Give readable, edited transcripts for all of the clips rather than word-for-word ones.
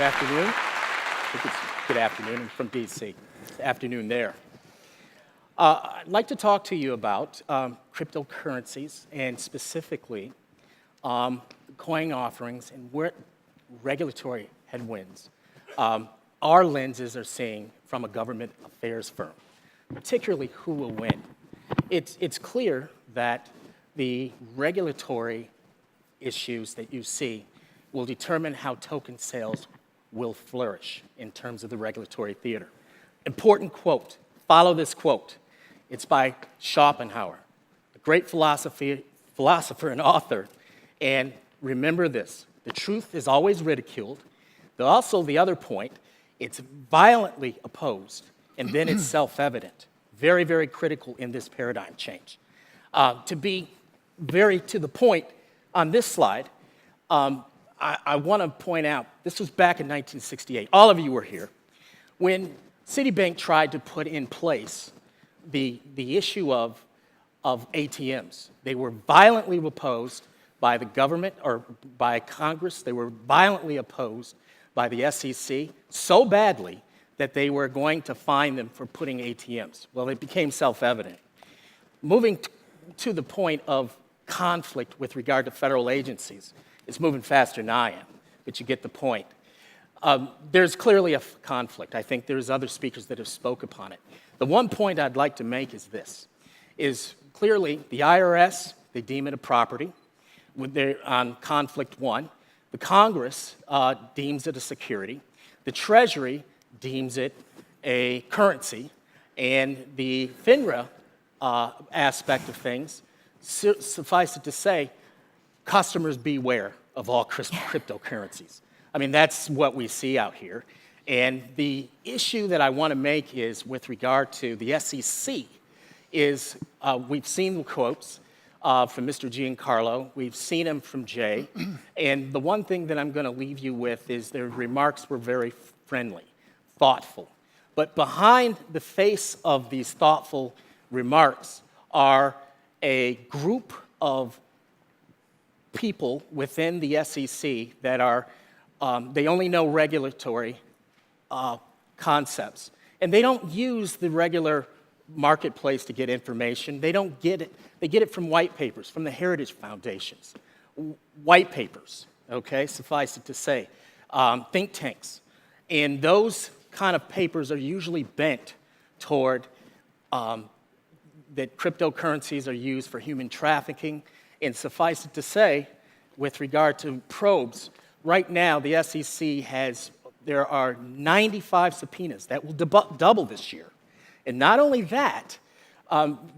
afternoon. I think it's good afternoon. I'm from DC. It's afternoon there. I'd like to talk to you about cryptocurrencies and specifically coin offerings and where regulatory headwinds our lenses are seeing from a government affairs firm, particularly who will win. It's clear that the regulatory issues that you see will determine how token sales will flourish in terms of the regulatory theater. Important quote, follow this quote. It's by Schopenhauer, a great philosopher and author. And remember this, the truth is always ridiculed. Also, the other point, it's violently opposed, and then it's self-evident. Very, very critical in this paradigm change. To be very to the point on this slide, I want to point out, this was back in 1968. All of you were here. When Citibank tried to put in place the issue of ATMs, they were violently opposed by the government or by Congress. They were violently opposed by the SEC so badly that they were going to fine them for putting ATMs. Well, it became self-evident. Moving to the point of conflict with regard to federal agencies, it's moving faster than I am, but you get the point. There's clearly a conflict. I think there's other speakers that have spoke upon it. The one point I'd like to make is this, is clearly the IRS, they deem it a property on conflict one. The Congress deems it a security. The Treasury deems it a currency. And the FINRA aspect of things, suffice it to say, customers beware of all cryptocurrencies. I mean, that's what we see out here. And the issue that I want to make is with regard to the SEC is we've seen the quotes from Mr. Giancarlo. We've seen them from Jay. And the one thing that I'm going to leave you with is their remarks were very friendly, thoughtful. But behind the face of these thoughtful remarks are a group of people within the SEC that are, they only know regulatory concepts. And they don't use the regular marketplace to get information. They don't get it. They get it from white papers, from the Heritage Foundations. White papers, okay, suffice it to say. Think tanks. And those kind of papers are usually bent toward that cryptocurrencies are used for human trafficking. And suffice it to say, with regard to probes, right now the SEC there are 95 subpoenas that will double this year. And not only that,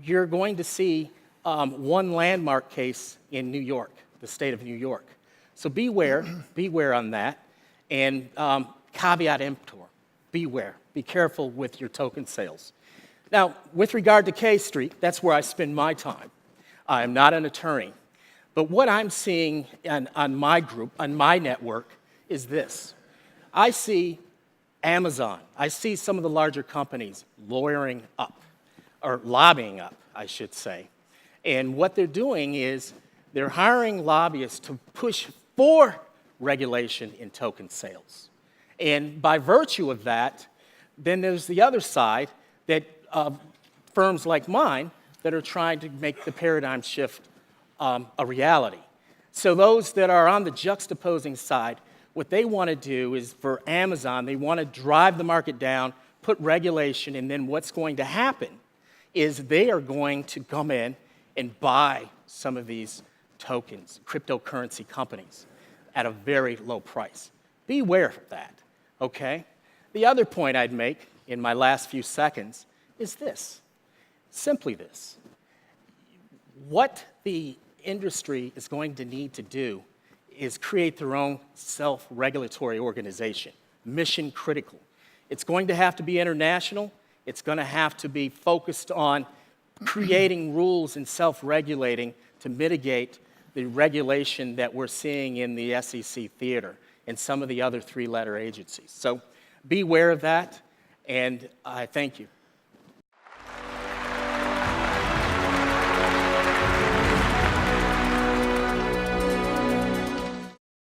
you're going to see one landmark case in New York, the state of New York. So beware on that. And caveat emptor, beware. Be careful with your token sales. Now, with regard to K Street, that's where I spend my time. I'm not an attorney. But what I'm seeing on my group, on my network, is this. I see Amazon. I see some of the larger companies lawyering up, or lobbying up, I should say. And what they're doing is they're hiring lobbyists to push for regulation in token sales. And by virtue of that, then there's the other side that firms like mine that are trying to make the paradigm shift a reality. So those that are on the juxtaposing side, what they want to do is for Amazon, they want to drive the market down, put regulation, and then what's going to happen is they are going to come in and buy some of these tokens, cryptocurrency companies, at a very low price. Beware of that, okay? The other point I'd make in my last few seconds is this, simply this. What the industry is going to need to do is create their own self-regulatory organization, mission critical. It's going to have to be international. It's going to have to be focused on creating rules and self-regulating to mitigate the regulation that we're seeing in the SEC theater and some of the other three-letter agencies. So beware of that, and I thank you.